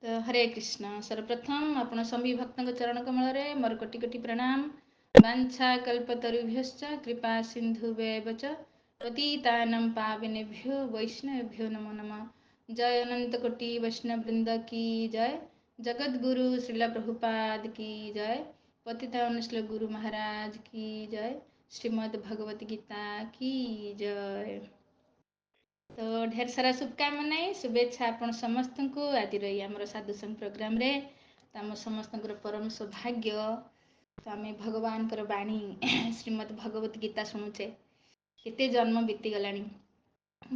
तो हरे कृष्ण सर्वप्रथम आपण सभी भक्तों चरण कमल मोर कोटि कोटि प्रणाम। वाछा कल्पतरुभ्यश्च कृपा सिंधुव्येव च पतितानां पावनेभ्यो वैष्णवेभ्यो नमो नमः। जय अनंत कोटि वैष्णव वृंद की जय। जगत गुरु श्रील प्रभुपाद की जय। पतितान श्री गुरु महाराज की जय। श्रीमद् भगवत गीता की जय। तो ढेर सारा शुभकामना शुभेच्छा आपण समस्त को आज रही आम साधु संघ प्रोग्राम रे। तो आम समस्त परम सौभाग्य तो आम भगवान बाणी श्रीमद् भगवत गीता शुणुचे। केते जन्म बीती गला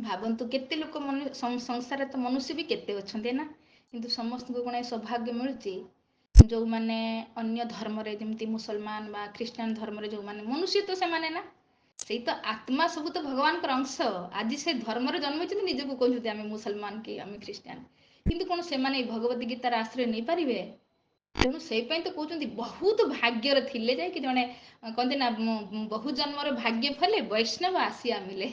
भावतु केते लोक संसार तो मनुष्य भी केते अच्छे ना किंतु समस्त को कौन सौभाग्य मिलूँ जो मैंने अन्य धर्म जमी मुसलमान बा ख्रीष्टान धर्म जो मैंने मनुष्य तो से माने ना से तो आत्मा सब तो भगवान अंश आज से धर्म जन्म निजक कहते आम मुसलमान कि आम ख्रीष्टान किंतु कौन से भगवत गीतार आश्रय नहीं पारे। तेणु से तो कहते बहुत भाग्यर थिले जाए कि जड़े कहते ना बहु जन्मर भाग्य फले वैष्णव आसिया मिले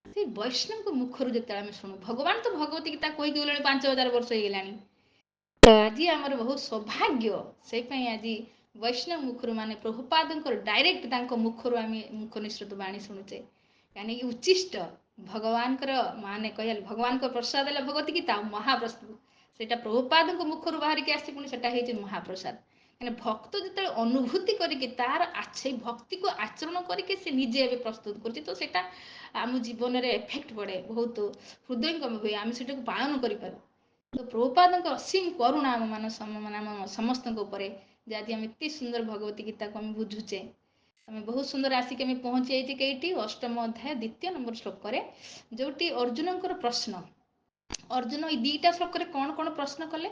से वैष्णव को मुखर जो शुणु भगवान तो भगवत गीता कही गले 5000 वर्ष हो आज आमर बहुत सौभाग्य से आज वैष्णव मुखर माने प्रभुपाद डायरेक्ट मुखर आम मुख निश्चित बाणी शुणुचे यानी कि उच्चिष्ट भगवान माने कह भगवान को प्रसाद है भगवत गीता महाप्रसाद से प्रभुपाद मुखर बाहर के आसी पुणी से महाप्रसाद कहीं भक्त जो अनुभूति करके तार से भक्ति को आचरण करके से निजे प्रस्तुत कर तो सेटा आम जीवन में एफेक्ट पड़े बहुत हृदयंगम हुए आम से पालन करूँ। तो प्रभुपाद असीम करुणा आम मान समस्त आज आम एत सुंदर भगवती गीता को आम बुझुचे आम बहुत सुंदर आसिक आम पहुँची जाइए कईटी अष्टम अध्याय द्वितीय नंबर श्लोक जो अर्जुन प्रश्न अर्जुन ये दुईटा श्लोक कौन कौन प्रश्न कले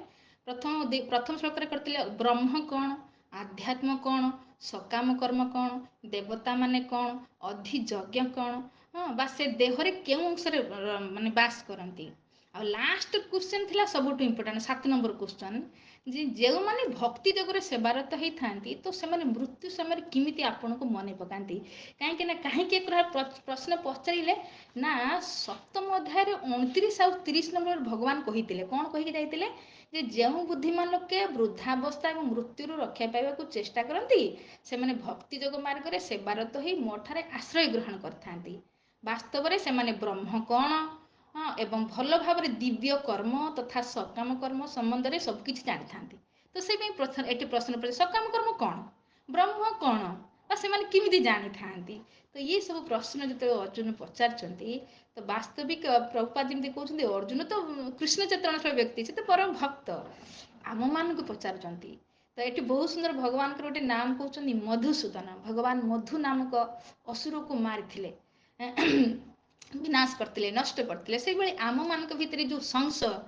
प्रथम श्लोक करते ब्रह्म कौन आध्यात्म कौन सकाम कर्म कौन देवता माने कौन अधियज्ञ कौन हाँ बा से देहरे केउं अंशरे माने बास करती आ लास्ट क्वेश्चन थिला सबुठ इम्पोर्टाट 7 नंबर क्वेश्चन जे जो माने भक्ति जगह सेवारत होती तो से मृत्यु समय किमिति आपन को मन पकाती कहीं ना कहीं प्रश्न पचारे ना सप्तम अध्याय 29 और 30 नंबर भगवान कही कौन कहीकि जाइए जे जो बुद्धिमान लोके वृद्धावस्था और मृत्यु रक्षा पाइबा को चेष्टा करती से माने भक्ति जोग मार्ग में सेवारत हो मोठारे आश्रय ग्रहण करथांती वास्तव में से ब्रह्म कौन हाँ एवं भल भाव दिव्य कर्म तथा सकाम कर्म संबंध में सबकि जानी था तो से प्रश्न पड़े सकाम कर्म कौन ब्रह्म कौन से किमिति जानी था तो ये सब प्रश्न जो अर्जुन पचार तो वास्तविक प्रभुपाद जमी कहते अर्जुन तो कृष्ण चेतन व्यक्ति से तो परम भक्त आम मान को पचार तो ये बहुत सुंदर भगवान गोटे नाम कहते मधुसूदन भगवान मधु नामक असुर को मारी विनाश करते नष्ट करते से भाई आम मान भितर जो संशय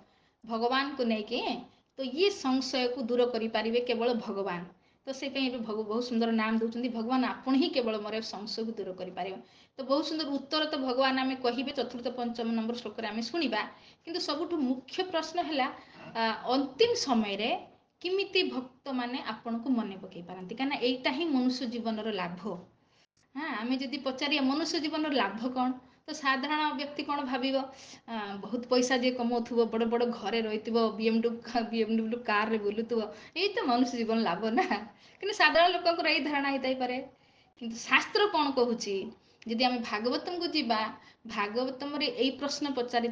भगवान को लेकिन तो ये संशय को दूर करें केवल भगवान तो से बहुत सुंदर नाम दूसरी भगवान आपन ही केवल मोर संशय को दूर करें तो बहुत सुंदर उत्तर तो भगवान आम कहे चतुर्थ पंचम नंबर श्लोक आम शुणा किंतु सबुठ मुख्य प्रश्न है अंतिम समय किमिति भक्त माने आपन को मन पकई पारती कहीं एटा ही मनुष्य जीवन लाभ हाँ आम जदि पचार मनुष्य जीवन लाभ कौन तो साधारण व्यक्ति कौन भाव बहुत पैसा जी कमाऊ बड़ बड़ घरे रही बीएमडब्ल्यू कार रे बुलूव यही तो मनुष्य जीवन लाभ ना कि साधारण लोक यही धारणा होता पारे किंतु शास्त्र कौन कहूँ जदि आम भागवतम को जीवा भागवतम यही प्रश्न पचारि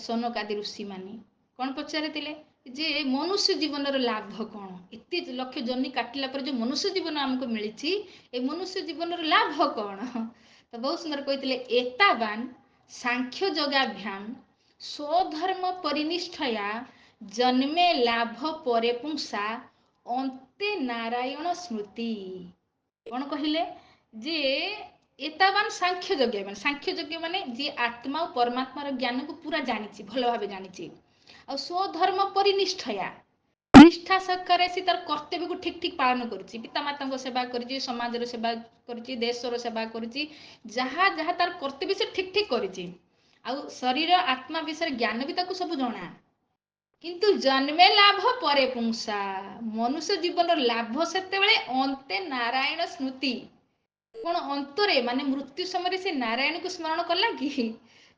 सौनकादि ऋषि मानी कौन पचारि जे मनुष्य जीवन लाभ कौन एत लक्ष जन्नी काटिला पर जो मनुष्य जीवन आमको मिली ए मनुष्य जीवन लाभ कौन तो बहुत सुंदर कहते एतावान सांख्य योगाभ्याम स्वधर्म परिनिष्ठया जन्मे लाभ परे पुंसा अंते नारायण स्मृति कौन कहले जे एतावान सांख्य यज्ञ माने जी आत्मा और परमात्मार ज्ञान को पूरा जानी भल भाव जानी आ स्वधर्म परिनिष्ठया निष्ठा सहकार से तार कर्तव्य को ठीक ठीक पालन करुच्ची पितामाता सेवा करुच्ची समाजर सेवा करुच्ची देशर सेवा करुच्ची जहाँ जहाँ तार कर्तव्य से ठीक ठीक करुच्ची आ शरीर आत्मा विषय ज्ञान भी ताको सब जना किंतु जन्मे लाभ परे पुंसा मनुष्य जीवन लाभ सेतेबेले अंते नारायण स्मृति कौन अंतरे माने मृत्यु समय से नारायण को स्मरण कला कि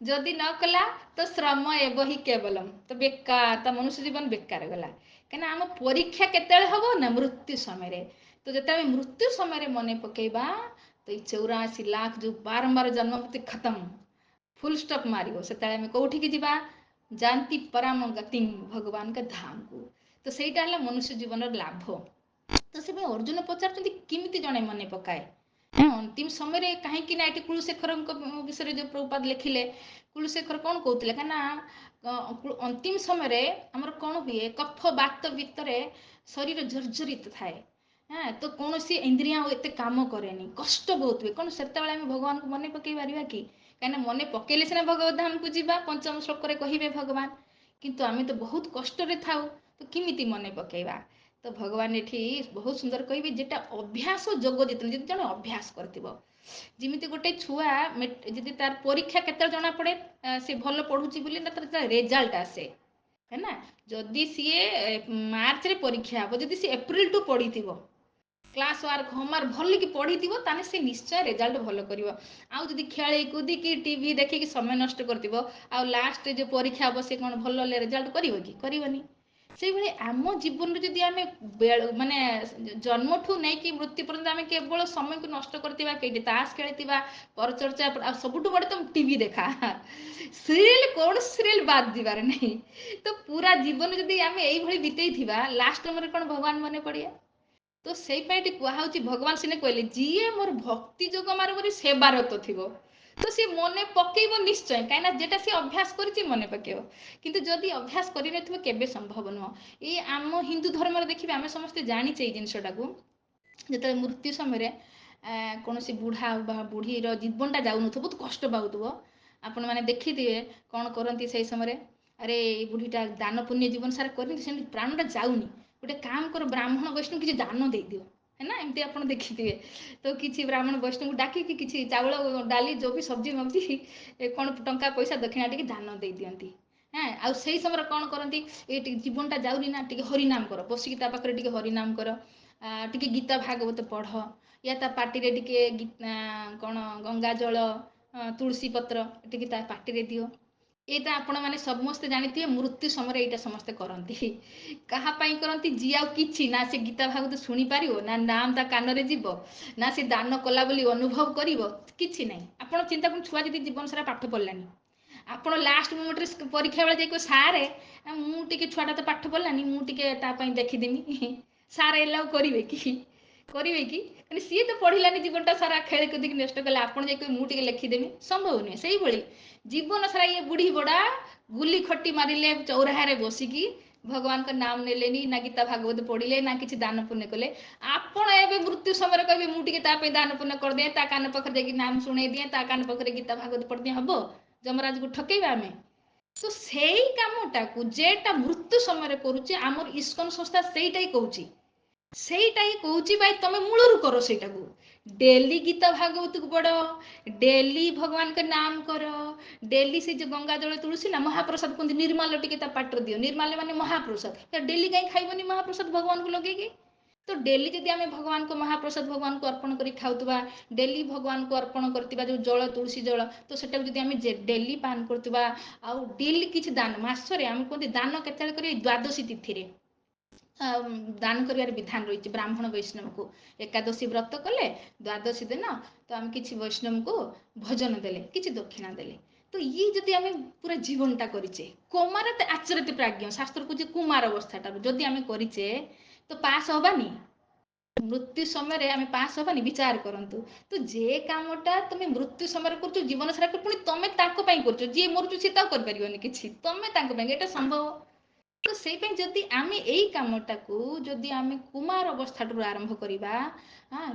ଯଦି ନ କଲା ତ ଶ୍ରମ ଏବ ହିଁ କେବଲମ୍, ତ ବେକାର, ତା ମନୁଷ୍ୟ ଜୀବନ ବେକାର ଗଲା। କାହିଁକିନା ଆମ ପରୀକ୍ଷା କେତେବେଳେ ହବ ନା ମୃତ୍ୟୁ ସମୟରେ। ତ ଯେତେବେଳେ ମୃତ୍ୟୁ ସମୟରେ ମନେ ପକେଇବା ତ ଏଇ 84 ଲାख ଯୋଉ ବାରମ୍ବାର ଜନ୍ମ ମୃତ୍ୟୁ ଖତମ ଫୁଲ ଷ୍ଟପ୍ ମାରିବ, ସେତେବେଳେ ଆମେ କୋଉଠିକି ଯିବା? ଜାନ୍ତି ପରାମ ଗତିଂ, ଭଗବାନଙ୍କ ଧାମକୁ। ତ ସେଇଟା ହେଲା ମନୁଷ୍ୟ ଜୀବନର ଲାଭ। ତ ସେପାଇଁ ଅର୍ଜୁନ ପଚାରୁଛନ୍ତି କେମିତି ଜଣେ ମନେ ପକାଏ? ଅନ୍ତିମ ସମୟରେ କାହିଁକି ନା ଏଠି କୁଳଶେଖରଙ୍କ ବିଷୟରେ ଯୋଉ ପ୍ରଭୁପାଦ ଲେଖିଲେ, କୁଳଶେଖର କ'ଣ କହୁଥିଲେ? କାହିଁକିନା ଅନ୍ତିମ ସମୟରେ ଆମର କ'ଣ ହୁଏ? କଫ ବାତ ଭିତରେ ଶରୀର ଜର୍ଜରିତ ଥାଏ। ତ କୌଣସି ଇନ୍ଦ୍ରିୟ ଆଉ ଏତେ କାମ କରେନି, କଷ୍ଟ ବହୁତ ହୁଏ। କ'ଣ ସେତେବେଳେ ଆମେ ଭଗବାନଙ୍କୁ ମନେ ପକେଇ ପାରିବା କି? କାହିଁକିନା ମନେ ପକେଇଲେ ସିନା ଭଗବତ ଧାମକୁ ଯିବା, ପଞ୍ଚମ ଶ୍ଲୋକରେ କହିବେ ଭଗବାନ। କିନ୍ତୁ ଆମେ ତ ବହୁତ କଷ୍ଟରେ ଥାଉ, ତ କେମିତି ମନେ ପକେଇବା? ତ ଭଗବାନ ଏଠି ବହୁତ ସୁନ୍ଦର କହିବେ, ଯେଟା ଅଭ୍ୟାସ ଯୋଗ ଯେତେବେଳେ, ଯଦି ଜଣେ ଅଭ୍ୟାସ କରିଥିବ, ଯେମିତି ଗୋଟେ ଛୁଆ ଯଦି ତାର ପରୀକ୍ଷା କେତେବେଳେ ଜଣା ପଡେ ସେ ଭଲ ପଢୁଛି ବୋଲି ନା, ତାର ରେଜଲ୍ଟ ଆସେ ହେଲା। ଯଦି ସିଏ ମାର୍ଚ୍ଚରେ ପରୀକ୍ଷା ହବ, ଯଦି ସିଏ ଏପ୍ରିଲ ଟୁ ପଢିଥିବ, କ୍ଲାସ ୱାର୍କ ହୋମୱାର୍କ ଭଲକି ପଢିଥିବ, ତାହେଲେ ସେ ନିଶ୍ଚୟ ରେଜଲ୍ଟ ଭଲ କରିବ। ଆଉ ଯଦି ଖେଳି କୁଦିକି ଟିଭି ଦେଖିକି ସମୟ ନଷ୍ଟ କରିଥିବ, ଆଉ ଲାଷ୍ଟରେ ଯୋଉ ପରୀକ୍ଷା ହବ ସେ କ'ଣ ଭଲ ରେଜଲ୍ଟ କରିବ କି? କରିବନି। ସେଇଭଳି ଆମ ଜୀବନରେ ଯଦି ଆମେ ମାନେ ଜନ୍ମଠୁ ନେଇକି ମୃତ୍ୟୁ ପର୍ଯ୍ୟନ୍ତ ଆମେ କେବଳ ସମୟକୁ ନଷ୍ଟ କରିଥିବା, କେଇଟି ତାସ ଖେଳିଥିବା, ପରଚର୍ଚ୍ଚା, ଆଉ ସବୁଠୁ ବଡ ତ ଟିଭି ଦେଖା, ସିରିଏଲ, କୌଣସି ସିରିଏଲ ବାଦ ଯିବାର ନାହିଁ। ତ ପୁରା ଜୀବନ ଯଦି ଆମେ ଏଇଭଳି ବିତେଇଥିବା, ଲାଷ୍ଟ ସମୟରେ କ'ଣ ଭଗବାନ ମନେ ପଡିବେ? ତ ସେଇପାଇଁ ଏଠି କୁହାହଉଛି, ଭଗବାନ ସିନେ କହିଲେ ଯିଏ ମୋର ଭକ୍ତି ଯୋଗ ମାର୍ଗରେ ସେବାରତ ଥିବ, ତ ସିଏ ମନେ ପକେଇବ ନିଶ୍ଚୟ। କାହିଁକିନା ଯେଟା ସିଏ ଅଭ୍ୟାସ କରିଛି ମନେ ପକେଇବ। କିନ୍ତୁ ଯଦି ଅଭ୍ୟାସ କରିନଥିବ, କେବେ ସମ୍ଭବ ନୁହଁ। ଏଇ ଆମ ହିନ୍ଦୁ ଧର୍ମରେ ଦେଖିବେ, ଆମେ ସମସ୍ତେ ଜାଣିଛେ ଏଇ ଜିନିଷଟାକୁ, ଯେତେବେଳେ ମୃତ୍ୟୁ ସମୟରେ କୌଣସି ବୁଢା ବା ବୁଢୀର ଜୀବନଟା ଯାଉନଥିବ, ବହୁତ କଷ୍ଟ ପାଉଥିବ, ଆପଣମାନେ ଦେଖିଥିବେ କ'ଣ କରନ୍ତି ସେଇ ସମୟରେ? ଆରେ ଏଇ ବୁଢୀଟା ଦାନ ପୁଣ୍ୟ ଜୀବନ ସାରା କରିନି, ସେମିତି ପ୍ରାଣଟା ଯାଉନି, ଗୋଟେ କାମ କର, ବ୍ରାହ୍ମଣ ବୈଷ୍ଣବ କିଛି ଦାନ ଦେଇଦିଅ, ହେଲା। ଏମିତି ଆପଣ ଦେଖିଥିବେ। ତ କିଛି ବ୍ରାହ୍ମଣ ବୈଷ୍ଣବଙ୍କୁ ଡାକିକି କିଛି ଚାଉଳ, ଡାଲି, ଯୋଉ ବି ସବଜି ମବଜି, କ'ଣ ଟଙ୍କା ପଇସା ଦକ୍ଷିଣା ଟିକେ ଦାନ ଦେଇ ଦିଅନ୍ତି। ଆଉ ସେଇ ସମୟରେ କ'ଣ କରନ୍ତି? ଏ ଟିକେ ଜୀବନଟା ଯାଉନି ନା, ଟିକେ ହରିନାମ କର, ବସିକି ତା ପାଖରେ ଟିକେ ହରିନାମ କର, ଟିକେ ଗୀତା ଭାଗବତ ପଢ, ୟା ତା ପାଟିରେ ଟିକେ କ'ଣ ଗଙ୍ଗା ଜଳ, ତୁଳସୀ ପତ୍ର ଟିକେ ତା ପାଟିରେ ଦିଅ। ଏଇଟା ଆପଣମାନେ ସମସ୍ତେ ଜାଣିଥିବେ, ମୃତ୍ୟୁ ସମୟରେ ଏଇଟା ସମସ୍ତେ କରନ୍ତି। କାହା ପାଇଁ କରନ୍ତି? ଯିଏ ଆଉ କିଛି ନା ସେ ଗୀତା ଭାଗବତ ଶୁଣି ପାରିବ, ନା ନାମ ତା କାନରେ ଯିବ, ନା ସେ ଦାନ କଲା ବୋଲି ଅନୁଭବ କରିବ, କିଛି ନାହିଁ। ଆପଣ ଚିନ୍ତା କରନ୍ତୁ, ଛୁଆ ଯଦି ଜୀବନ ସାରା ପାଠ ପଢିଲାନି, ଆପଣ ଲାଷ୍ଟ ମୋମେଣ୍ଟରେ ପରୀକ୍ଷା ବେଳେ ଯାଇ କହିବେ, ସାରେ ମୁଁ ଟିକେ, ଛୁଆଟା ତ ପାଠ ପଢିଲାନି, ମୁଁ ଟିକେ ତା ପାଇଁ ଦେଖିଦେମି, ସାର୍ ଏଲାଉ କରିବେ କି? କରିବେ କି? ମାନେ ସିଏ ତ ପଢିଲାନି, ଜୀବନଟା ସାରା ଖେଳି କୁଦିକି ନଷ୍ଟ କଲା, ଆପଣ ଯାଇ କହିବେ ମୁଁ ଟିକେ ଲେଖିଦେମି, ସମ୍ଭବ ନୁହେଁ। ସେଇଭଳି ଜୀବନ ସାରା ଇଏ ବୁଢୀ ବଡା ଗୁଲି ଖଟି ମାରିଲେ ଚଉରାହାରେ ବସିକି, ଭଗବାନଙ୍କ ନାମ ନେଲେନି, ନା ଗୀତା ଭାଗବତ ପଢିଲେ, ନା କିଛି ଦାନ ପୁଣ୍ୟ କଲେ। ଆପଣ ଏବେ ମୃତ୍ୟୁ ସମୟରେ କହିବେ ମୁଁ ଟିକେ ତା ପାଇଁ ଦାନ ପୁଣ୍ୟ କରିଦିଏ, ତା କାନ ପାଖରେ ଯାଇକି ନାମ ଶୁଣେଇ ଦିଏ, ତା କାନ ପାଖରେ ଗୀତା ଭାଗବତ ପଢିଦିଏ, ହବ? ଯମରାଜକୁ ଠକେଇବା ଆମେ? ତ ସେଇ କାମଟାକୁ ଯେଟା ମୃତ୍ୟୁ ସମୟରେ କରୁଛେ, ଆମର ଇସ୍କନ ସଂସ୍ଥା ସେଇଟା ହିଁ କହୁଛି, ସେଇଟା ହିଁ କହୁଛି ଭାଇ ତମେ ମୂଳରୁ କର ସେଇଟାକୁ। ଡେଲି ଗୀତା ଭାଗବତକୁ ପଢ, ଡେଲି ଭଗବାନଙ୍କ ନାମ କର, ଡେଲି ସେ ଯୋଉ ଗଙ୍ଗା ଜଳ, ତୁଳସୀ ନା ମହାପ୍ରସାଦ କୁହନ୍ତି, ନିର୍ମାଲ୍ୟ ଟିକେ ତା ପାଟିରେ ଦିଅ, ନିର୍ମାଲ୍ୟ ମାନେ ମହାପ୍ରସାଦ। ଡେଲି କାହିଁ ଖାଇବନି ମହାପ୍ରସାଦ ଭଗବାନଙ୍କୁ ଲଗେଇକି? ତ ଡେଲି ଯଦି ଆମେ ଭଗବାନଙ୍କ ମହାପ୍ରସାଦ ଭଗବାନଙ୍କୁ ଅର୍ପଣ କରି ଖାଉଥିବା, ଡେଲି ଭଗବାନଙ୍କୁ ଅର୍ପଣ କରିଥିବା ଯୋଉ ଜଳ, ତୁଳସୀ ଜଳ, ତ ସେଟାକୁ ଯଦି ଆମେ ଡେଲି ପାନ କରୁଥିବା, ଆଉ ଡେଲି କିଛି ଦାନ, ମାସରେ ଆମେ କୁହନ୍ତି ଦାନ କେତେବେଳେ କରିବେ? ଦ୍ୱାଦଶୀ ତିଥିରେ ଦାନ କରିବାର ବିଧାନ ରହିଛି ବ୍ରାହ୍ମଣ ବୈଷ୍ଣବକୁ। ଏକାଦଶୀ ବ୍ରତ କଲେ, ଦ୍ୱାଦଶୀ ଦିନ ତ ଆମେ କିଛି ବୈଷ୍ଣବଙ୍କୁ ଭୋଜନ ଦେଲେ, କିଛି ଦକ୍ଷିଣା ଦେଲେ। ତ ଇଏ ଯଦି ଆମେ ପୁରା ଜୀବନଟା କରିଛେ, କୁମାର ଆଚରତି ପ୍ରାଜ୍ଞ, ଶାସ୍ତ୍ର କହୁଛି କୁମାର ଅବସ୍ଥାଟାରୁ ଯଦି ଆମେ କରିଛେ, ତ ପାସ୍ ହବାନି? ମୃତ୍ୟୁ ସମୟରେ ଆମେ ପାସ୍ ହବାନି? ବିଚାର କରନ୍ତୁ। ତ ଯେ କାମଟା ତମେ ମୃତ୍ୟୁ ସମୟରେ କରୁଛ, ଜୀବନ ସାରା ପୁଣି ତମେ ତାଙ୍କ ପାଇଁ କରୁଛ, ଯିଏ ମରୁଛି ସିଏ ତ କରିପାରିବନି କିଛି, ତମେ ତାଙ୍କ ପାଇଁ, ଏଇଟା ସମ୍ଭବ? ତ ସେଇ ପାଇଁ ଯଦି ଆମେ ଏଇ କାମଟାକୁ ଯଦି ଆମେ କୁମାର ଅବସ୍ଥାଠାରୁ ଆରମ୍ଭ କରିବା,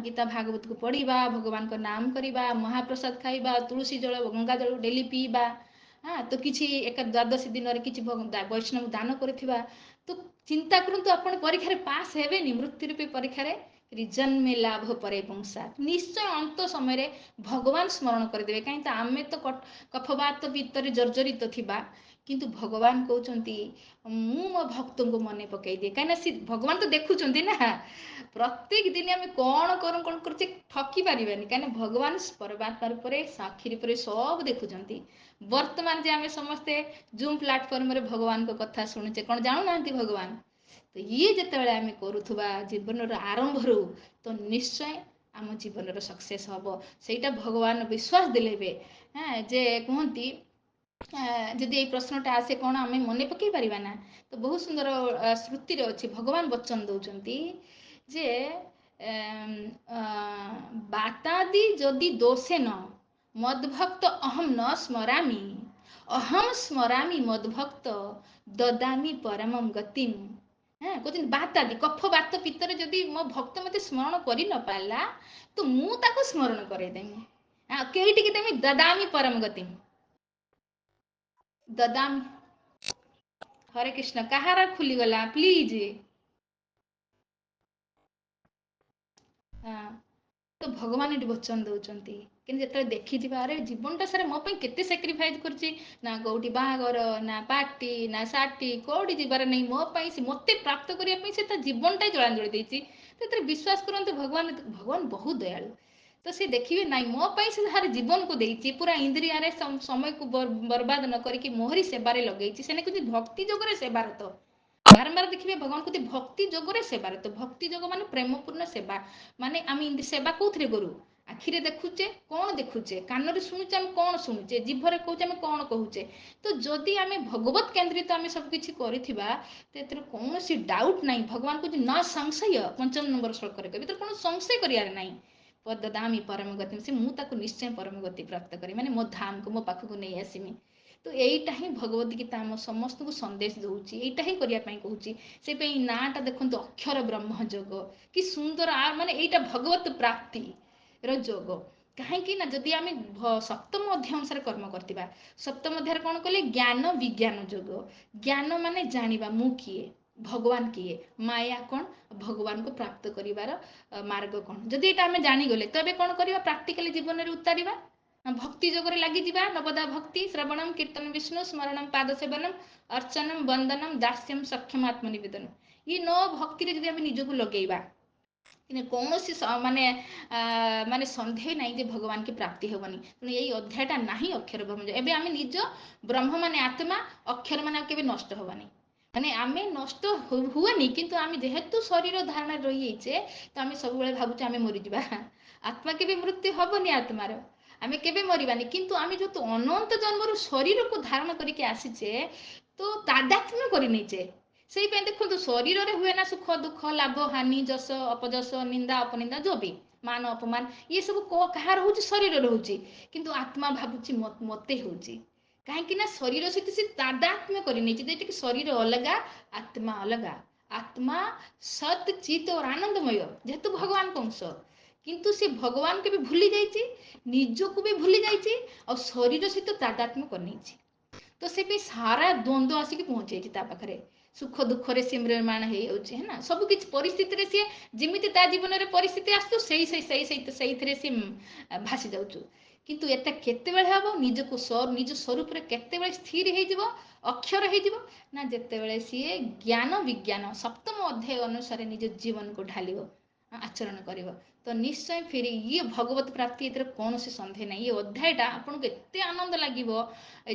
ଗୀତା ଭାଗବତକୁ ପଢିବା, ଭଗବାନଙ୍କ ନାମ କରିବା, ମହାପ୍ରସାଦ ଖାଇବା, ତୁଳସୀ ଜଳ, ଗଙ୍ଗା ଜଳ ଡେଲି ପିଇବା, ତ କିଛି ଦ୍ୱାଦଶୀ ଦିନରେ କିଛି ବୈଷ୍ଣବ ଦାନ କରିଥିବା, ତ ଚିନ୍ତା କରନ୍ତୁ ଆପଣ ପରୀକ୍ଷାରେ ପାସ୍ ହେବେନି? ମୃତ୍ୟୁ ରୂପୀ ପରୀକ୍ଷାରେ ରିଜନ୍ମେ ଲାଭ ପରେ ବଂଶା, ନିଶ୍ଚୟ ଅନ୍ତ ସମୟରେ ଭଗବାନ ସ୍ମରଣ କରିଦେବେ। କାହିଁକି? ଆମେ ତ କଫବାତ ଭିତରେ ଜର୍ଜରିତ ଥିବା, କିନ୍ତୁ ଭଗବାନ କହୁଛନ୍ତି ମୁଁ ମୋ ଭକ୍ତଙ୍କୁ ମନେ ପକାଇ ଦିଏ, କାହିଁକିନା ସେ ଭଗବାନ ତ ଦେଖୁଛନ୍ତି ନା ପ୍ରତ୍ୟେକ ଦିନ ଆମେ କ'ଣ କରୁଛେ ଠକି ପାରିବାନି, କାହିଁକିନା ଭଗବାନ ପରମାତ୍ମା ରୂପରେ ସାକ୍ଷୀ ରୂପରେ ସବୁ ଦେଖୁଛନ୍ତି। ବର୍ତ୍ତମାନ ଯେ ଆମେ ସମସ୍ତେ ଜୁମ୍ ପ୍ଲାଟଫର୍ମରେ ଭଗବାନଙ୍କ କଥା ଶୁଣୁଛେ, କ'ଣ ଜାଣୁନାହାନ୍ତି ଭଗବାନ? ତ ଇଏ ଯେତେବେଳେ ଆମେ କରୁଥିବା ଜୀବନର ଆରମ୍ଭରୁ, ତ ନିଶ୍ଚୟ ଆମ ଜୀବନର ସକ୍ସେସ୍ ହବ। ସେଇଟା ଭଗବାନ ବିଶ୍ୱାସ ଦେଲେ ଯେ କୁହନ୍ତି ଯଦି ଏଇ ପ୍ରଶ୍ନଟା ଆସେ କ'ଣ ଆମେ ମନେ ପକାଇ ପାରିବା ନା, ତ ବହୁତ ସୁନ୍ଦର ଶ୍ରୁତିରେ ଅଛି, ଭଗବାନ ବଚନ ଦେଉଛନ୍ତି ଯେ ବାତାଦି ଯଦି ଦୋଷେନ ମଦ୍ଭକ୍ତ ଅହମ୍ ନ ସ୍ମରାମି, ଅହମ୍ ସ୍ମରାମି ମଦ୍ଭକ୍ତ ଦଦାମି ପରମଂ ଗତିମ୍। କହୁଛନ୍ତି ବାତାଦି କଫ ବାତ ପିତ୍ତରେ ଯଦି ମୋ ଭକ୍ତ ମୋତେ ସ୍ମରଣ କରି ନ ପାରିଲା, ତ ମୁଁ ତାକୁ ସ୍ମରଣ କରେଇଦେମି। କେଇଟିକି ଦେମି? ଦଦାମି ପରମ ଗତିମ୍। ଦଦାମି। ହରେ କୃଷ୍ଣ, କାହାର ଖୋଲିଗଲା ପ୍ଲିଜ? ତ ଭଗବାନ ଏଠି ବଚନ ଦେଉଛନ୍ତି, କିନ୍ତୁ ଯେତେବେଳେ ଦେଖିଯିବା ଆରେ ଜୀବନଟା ସାରା ମୋ ପାଇଁ କେତେ ସାକ୍ରିଫାଇସ୍ କରୁଛି, ନା କୋଉଠି ବାହାଘର, ନା ପାର୍ଟି, ନା ସାଟି, କୋଉଠି ଯିବାର ନାହିଁ, ମୋ ପାଇଁ ସେ ମୋତେ ପ୍ରାପ୍ତ କରିବା ପାଇଁ ସେ ତା ଜୀବନଟା ଜଳାଞ୍ଜଳି ଦେଇଛି। ତ ଏଥିରେ ବିଶ୍ୱାସ କରନ୍ତୁ ଭଗବାନ ବହୁତ ଦୟାଳୁ। ତ ସେ ଦେଖିବେ ନାହିଁ ମୋ ପାଇଁ ସେ ଯାହାର ଜୀବନକୁ ଦେଇଛି, ପୁରା ଇନ୍ଦ୍ରିୟରେ ସମୟକୁ ବର୍ବାଦ ନ କରିକି ମୋହରି ସେବାରେ ଲଗେଇଛି, ସେ କହୁଛି ଭକ୍ତି ଯୋଗରେ ସେବାରତ। ବାରମ୍ବାର ଦେଖିବେ ଭଗବାନ କହୁଛି ଭକ୍ତି ଯୋଗରେ ସେବାରତ। ଭକ୍ତି ଯୋଗ ମାନେ ପ୍ରେମପୂର୍ଣ୍ଣ ସେବା। ମାନେ ଆମେ ଏମିତି ସେବା କୋଉଥିରେ କରୁ? ଆଖିରେ ଦେଖୁଛେ କ'ଣ ଦେଖୁଛେ, କାନରେ ଶୁଣୁଛେ ଆମେ କ'ଣ ଶୁଣୁଛେ, ଜିଭରେ କହୁଛେ ଆମେ କ'ଣ କହୁଛେ। ତ ଯଦି ଆମେ ଭଗବତ କେନ୍ଦ୍ରିତ ଆମେ ସବୁ କିଛି କରିଥିବା, ତ ଏଥିରେ କୌଣସି ଡାଉଟ୍ ନାହିଁ। ଭଗବାନ କହୁଛି ନ ସଂଶୟ, 55 ନମ୍ବର ଶ୍ଲୋକରେ କହିବେ, ଏଥିରେ କୌଣସି ସଂଶୟ କରିବାର ନାହିଁ। ପଦଦାମି ପରମ ଗତି, ସେ ମୁଁ ତାକୁ ନିଶ୍ଚୟ ପରମ ଗତି ପ୍ରାପ୍ତ କରି, ମାନେ ମୋ ଧାମକୁ ମୋ ପାଖକୁ ନେଇ ଆସିମି। ତ ଏଇଟା ହିଁ ଭଗବତ ଗୀତା ଆମ ସମସ୍ତଙ୍କୁ ସନ୍ଦେଶ ଦେଉଛି, ଏଇଟା ହିଁ କରିବା ପାଇଁ କହୁଛି। ସେପାଇଁ ନାଁଟା ଦେଖନ୍ତୁ ଅକ୍ଷର ବ୍ରହ୍ମ ଯୋଗ, କି ସୁନ୍ଦର। ମାନେ ଏଇଟା ଭଗବତ ପ୍ରାପ୍ତିର ଯୋଗ। କାହିଁକି ନା ଯଦି ଆମେ ସପ୍ତମ ଅଧ୍ୟାୟ ଅନୁସାରେ କର୍ମ କରିଥିବା, ସପ୍ତମ ଅଧ୍ୟାୟରେ କ'ଣ କଲେ? ଜ୍ଞାନ ବିଜ୍ଞାନ ଯୋଗ। ଜ୍ଞାନ ମାନେ ଜାଣିବା ମୁଁ କିଏ, ଭଗବାନ କିଏ, ମାୟା କ'ଣ, ଭଗବାନଙ୍କୁ ପ୍ରାପ୍ତ କରିବାର ମାର୍ଗ କ'ଣ। ଯଦି ଏଇଟା ଆମେ ଜାଣିଗଲେ, ତ ଏବେ କ'ଣ କରିବା? ପ୍ରାକ୍ଟିକାଲି ଜୀବନରେ ଉତାରିବା। ଭକ୍ତି ଯୋଗରେ ଲାଗିଯିବା। ନବଦା ଭକ୍ତି ଶ୍ରବଣମ୍ କୀର୍ତ୍ତନ ବିଷ୍ଣୁ ସ୍ମରଣମ୍ ପାଦ ସେବନମ୍ ଅର୍ଚ୍ଚନମ୍ ବନ୍ଦନମ୍ ଦାସ୍ୟମ୍ ସକ୍ଷମ ଆତ୍ମନିବେଦନମ୍। ଏ 9 ଭକ୍ତିରେ ଯଦି ଆମେ ନିଜକୁ ଲଗେଇବା, କୌଣସି ମାନେ ସନ୍ଦେହ ନାହିଁ ଯେ ଭଗବାନ କି ପ୍ରାପ୍ତି ହେବନି। ତେଣୁ ଏଇ ଅଧ୍ୟାୟଟା ନାହିଁ ଅକ୍ଷର ବ୍ରହ୍ମ। ଏବେ ଆମେ ନିଜ ବ୍ରହ୍ମ ମାନେ ଆତ୍ମା, ଅକ୍ଷର ମାନେ ଆଉ କେବେ ନଷ୍ଟ ହେବନି। ମାନେ ଆମେ ନଷ୍ଟ ହୁଏନି, କିନ୍ତୁ ଆମେ ଯେହେତୁ ଶରୀର ଧାରଣାରେ ରହିଯାଇଛେ, ତ ଆମେ ସବୁବେଳେ ଭାବୁଛେ ଆମେ ମରିଯିବା। ଆତ୍ମା କେବେ ମୃତ୍ୟୁ ହବନି ଆତ୍ମାର, ଆମେ କେବେ ମରିବାନି। କିନ୍ତୁ ଆମେ ଯେହେତୁ ଅନନ୍ତ ଜନ୍ମରୁ ଶରୀରକୁ ଧାରଣ କରିକି ଆସିଛେ, ତ ତାଦାତ୍ମ୍ୟ କରିନେଇଛେ। ସେଇପାଇଁ ଦେଖନ୍ତୁ ଶରୀରରେ ହୁଏ ନା ସୁଖ ଦୁଃଖ, ଲାଭ ହାନି, ଯଶ ଅପଯଶ, ନିନ୍ଦା ଅପନିନ୍ଦା, ଯୋଉ ବି ମାନ ଅପମାନ, ଇଏ ସବୁ କାହାର ହଉଛି? ଶରୀରରେ ହଉଛି। କିନ୍ତୁ ଆତ୍ମା ଭାବୁଛି ମତେ ହଉଛି, କାହିଁକି ନା ଶରୀର ସହିତ ସେ ତାଦାତ୍ମ୍ୟ କରିନେଇଛି। ଯେତିକି ଶରୀର ଅଲଗା, ଆତ୍ମା ଅଲଗା। ଆତ୍ମା ସତ୍ ଚିତ୍ ଓ ଆନନ୍ଦମୟ, ଯେହେତୁ ଭଗବାନଙ୍କ ଅଂଶ। କିନ୍ତୁ ସେ ଭଗବାନଙ୍କୁ ବି ଭୁଲି ଯାଇଛି, ନିଜକୁ ବି ଭୁଲି ଯାଇଛି, ଆଉ ଶରୀର ସହିତ ତାଦାତ୍ମ୍ୟ କରିନେଇଛି। ତ ସେ ପାଇଁ ସାରା ଦ୍ୱନ୍ଦ୍ୱ ଆସିକି ପହଞ୍ଚିଯାଇଛି ତା ପାଖରେ। ସୁଖ ଦୁଃଖରେ ସେ ମ୍ରିୟମାଣ ହେଇଯାଉଛି, ହେଲା ସବୁ କିଛି ପରିସ୍ଥିତିରେ ସିଏ ଯେମିତି ତା ଜୀବନରେ ପରିସ୍ଥିତି ଆସୁଛୁ, ସେଇଥିରେ ସେ ଭାସି ଯାଉଛୁ। କିନ୍ତୁ ଏଟା କେତେବେଳେ ହବ? ନିଜକୁ ନିଜ ସ୍ୱରୂପରେ କେତେବେଳେ ସ୍ଥିର ହେଇଯିବ, ଅକ୍ଷର ହେଇଯିବ ନା, ଯେତେବେଳେ ସିଏ ଜ୍ଞାନ ବିଜ୍ଞାନ ସପ୍ତମ ଅଧ୍ୟାୟ ଅନୁସାରେ ନିଜ ଜୀବନକୁ ଢାଲିବ, ଆଚରଣ କରିବ। ତ ନିଶ୍ଚୟ ଫେରି ଇଏ ଭଗବତ ପ୍ରାପ୍ତି, ଏଥିରେ କୌଣସି ସନ୍ଦେହ ନାହିଁ। ଏ ଅଧ୍ୟାୟଟା ଆପଣଙ୍କୁ ଏତେ ଆନନ୍ଦ ଲାଗିବ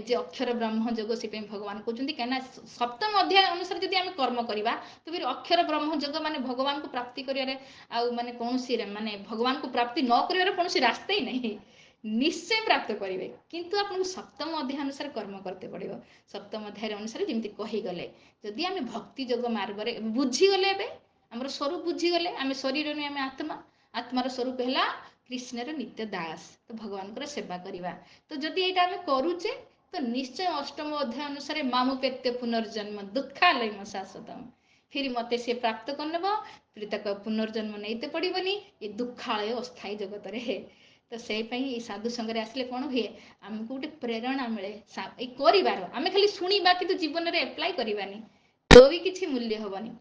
ଯେ ଅକ୍ଷର ବ୍ରହ୍ମ ଯୋଗ। ସେପାଇଁ ଭଗବାନ କହୁଛନ୍ତି, କାହିଁକିନା ସପ୍ତମ ଅଧ୍ୟାୟ ଅନୁସାରେ ଯଦି ଆମେ କର୍ମ କରିବା, ତ ଫେର ଅକ୍ଷର ବ୍ରହ୍ମ ଯୋଗ ମାନେ ଭଗବାନଙ୍କୁ ପ୍ରାପ୍ତି କରିବାରେ ଆଉ ମାନେ କୌଣସି ମାନେ ଭଗବାନଙ୍କୁ ପ୍ରାପ୍ତି ନ କରିବାର କୌଣସି ରାସ୍ତା ହିଁ ନାହିଁ। ନିଶ୍ଚୟ ପ୍ରାପ୍ତ କରିବେ, କିନ୍ତୁ ଆପଣଙ୍କୁ ସପ୍ତମ ଅଧ୍ୟାୟ ଅନୁସାରେ କର୍ମ କରତେ ପଡ଼ିବ। ସପ୍ତମ ଅଧ୍ୟାୟ ଅନୁସାରେ ଯେମିତି କହିଗଲେ, ଯଦି ଆମେ ଭକ୍ତି ଯୋଗ ମାର୍ଗରେ ବୁଝିଗଲେ, ଏବେ ଆମର ସ୍ୱରୂପ ବୁଝିଗଲେ, ଆମେ ଶରୀର ନୁହେଁ, ଆମେ ଆତ୍ମା। ଆତ୍ମାର ସ୍ୱରୂପ ହେଲା କୃଷ୍ଣର ନିତ୍ୟ ଦାସ, ତ ଭଗବାନଙ୍କର ସେବା କରିବା। ତ ଯଦି ଏଇଟା ଆମେ କରୁଛେ, ତ ନିଶ୍ଚୟ ଅଷ୍ଟମ ଅଧ୍ୟାୟ ଅନୁସାରେ ମାମୁପେତ୍ୟ ପୁନର୍ଜନ୍ମ ଦୁଃଖାଲୟ ଶାଶ୍ୱତମ, ଫିର ମତେ ସେ ପ୍ରାପ୍ତ କରିନେବ, ଫିର ତାକୁ ପୁନର୍ଜନ୍ମ ନେଇତେ ପଡ଼ିବନି ଏ ଦୁଃଖାଳୟ ଅସ୍ଥାୟୀ ଜଗତରେ। ତ ସେଇ ପାଇଁ ଏଇ ସାଧୁ ସଙ୍ଗରେ ଆସିଲେ କ'ଣ ହୁଏ? ଆମକୁ ଗୋଟେ ପ୍ରେରଣା ମିଳେ ଏଇ କରିବାର। ଆମେ ଖାଲି ଶୁଣିବା, କିନ୍ତୁ ଜୀବନରେ ଆପ୍ଲାଏ କରିବାନି, ତ ବି କିଛି ମୂଲ୍ୟ ହବନି।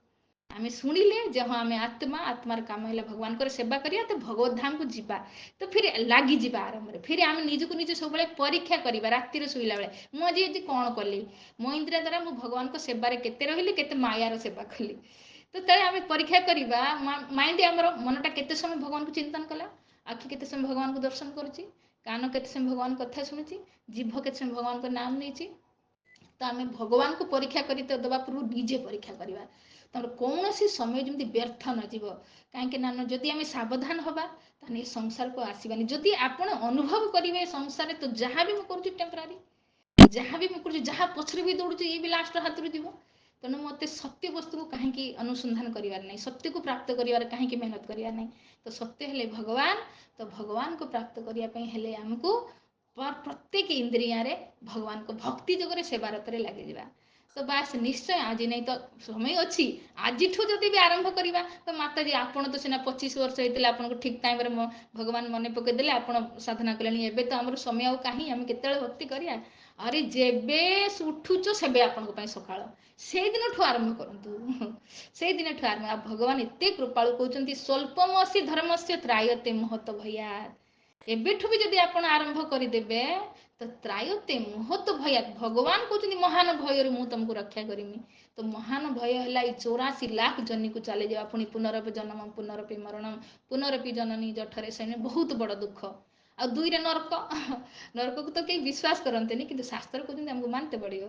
आमे शुणिले जे हाँ आमे आत्मा आत्मार काम है भगवान को सेवा करिया तो भगवत धाम को जीवा तो फिर लगी जा आरंभ फिर आम निजक निज सब परीक्षा करवा रातिर शुला बेले मुझे आज कौन कली मो इंद्रिया द्वारा मु भगवान को सेवार केते रही केते मायार सेवा कली तो तेरे आम परीक्षा करवा माइंड आमर मनटा केते समय भगवान को चिंतन कला आखि केते समय भगवान को दर्शन करुच्ची कान केते समय भगवान कथा शुणुची जीभ केते समय भगवान को नाम नहीं तो आम भगवान को परीक्षा कर दबा पूर्व निजे परीक्षा करवा तमर कौन सी समय जमी व्यर्थ नजीव कहीं जदि आम सावधान हवा ताने संसार को आसवानी जदि आपण अनुभव करेंगे संसार तो जहाँ भी मुझे टेम्परारी जहाँ भी मुझे जहाँ पछरे भी दौड़ू ये भी लास्ट हाथ जीव तेणु मत सत्य वस्तु को कहीं अनुसंधान करार नहीं सत्य को प्राप्त करार कहीं मेहनत करार नहीं तो सत्य हेले भगवान तो भगवान को प्राप्त करने आमको प्रत्येक इंद्रिया भगवान को भक्ति जगह सेवारत लगे तो बास निश्चय आज नहीं तो समय अच्छी आज जदि भी आरंभ करवा तो माता जी आपण तो सीना 25 वर्ष होता आपको ठीक टाइम भगवान मन पकईदे आप साधना कले एवं तो आम समय आ कहीं आम केत भक्ति करिया अरे जेबे उठुच से आपण सका से दिन आरंभ करूँ से दिन आरंभ भगवान एत कृपालु कहते स्वल्पमसी धर्म से त्रायते महत भैया एबेठु भी जदि आपण आरंभ करदेवे तो त्रायते महत भया भगवान कहते महान भय मु तुमको रक्षा करमी तो महान भय है 84 लाख जनी को चले जावा पुणी पुनरपि जन्म पुनरपि मरणम पुनरपि जननी जठरे सैन्य बहुत बड़ दुख आ दुईरे नरक नरक को तो कहीं विश्वास करते नहीं कि शास्त्र कहते हमको मानते पड़ो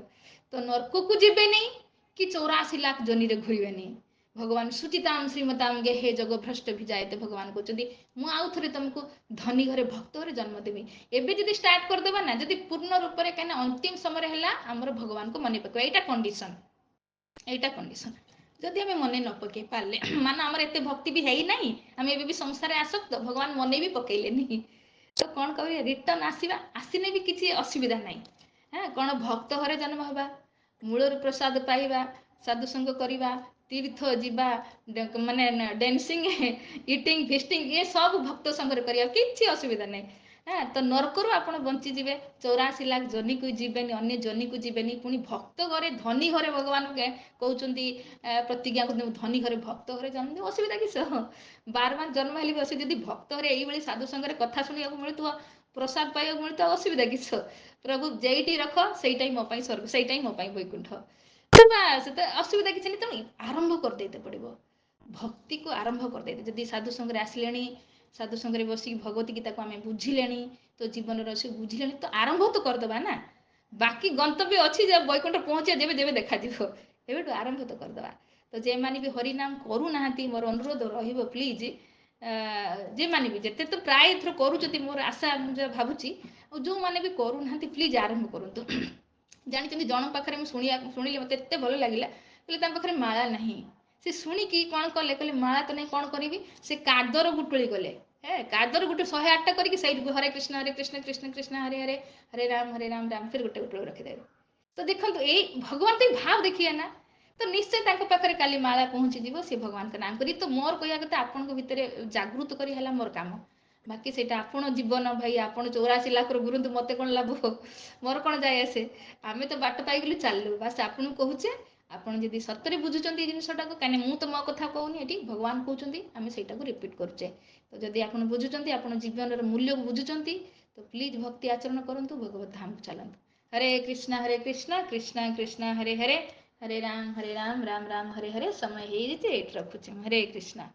तो नरक को जीवे नहीं कि 84 लाख जनी रे घुरवे नहीं भगवान सुचिताम श्रीमताम गे हे जग भ्रष्ट भी जाए भगवान कहते मु आउ थे तुमको धनी घरे भक्त घरे जन्म देवी एबे जदि स्टार्ट करदेबा ना जदि पूर्ण रूप में कहीं अंतिम समय है आमर भगवान को मन पकड़ एटा कंडीशन जदि आम मन न पकई पारे मान आम एत भक्ति भी है ना आम ए भी संसार आसक्त भगवान मन भी पकईले तो कौन कह रिटर्न आसवा आसने भी किसी असुविधा ना हाँ कौन भक्त घरे जन्म हवा मूलर प्रसाद पाइबा साधुसंग करवा तीर्थ जीवा माने डांसिंग इटिंग फिस्टिंग ये सब भक्त संगे करिया किसी असुविधा नहीं हाँ तो नरकरू आपण बंचीजे 84 लाख जनी को जीवेनि अन्य जनी को जीवेनि पुणी भक्त घरे धनी घरे भगवान कहते प्रतिज्ञा कर धनी घरे भक्त घरे जन्म असुविधा किस बार बार जन्म हेल्ले बस जब भक्त घरे यही साधु संगे कथा शुणा मिलू प्रसाद पाइबा मिलू असुविधा किस प्रभु जेठी रख से मो स्वर्ग से मो वैकुंठ बास तो असुविधा किसी नहीं तेणु आरंभ करदे पड़ो भक्ति को आरंभ करदे जदि साधु संगे आसले साधु संगे बस भगवती गीता को आम बुझिले तो जीवन रही बुझिले तो आरंभ तो करदे ना बाकी गंतव्य अच्छी जब वैकुंठ पहुँचे जेबे जेबे देखा एवं आरंभ तो करदे तो जे मैंने भी हरिनाम करूना मोर अनुरोध प्लीज जे मैंने भी जिते तो प्राय थर कर मोर आशा मुझे भावुची जो मैंने भी करूना प्लीज आरंभ करूँ जानी जन पाखे शुणिले मत एत भल लगे कहले पाखे माला नहीं से शुणिकी कौन कले कहले माला तो नहीं कौन करी से कादर गुटुली गले कादर गुटे 108टा करके हरे कृष्ण कृष्ण कृष्ण हरे हरे हरे राम राम फिर गोटे गुटुल रखिदेवे तो देखो ये भगवान तो भाव देखिए ना तो निश्चय पाखे काली माला पहुँची जीव सी भगवान का नाम करी तो मोर कह कथा आपण भितर जागृत करी मोर काम बाकी से आपण जीवन भाई आपड़ 84 लाख गुरु मत कौन लाभ मोर कौन जाए आसे आम तो बाट पाई चलू बास आपन कहूचे आपड़ जब सतरे बुझुं जिनटा को कहीं मुझे तो मो कथा कहूनी ये भगवान कहते आम से रिपीट करुचे तो जब आप बुझुं आप जीवन मूल्य को बुझुं तो प्लीज भक्ति आचरण करूँ भगवत धाम को चलतु हरे कृष्ण कृष्ण कृष्ण हरे हरे राम राम राम हरे हरे समय हो रखुचे हरे कृष्ण।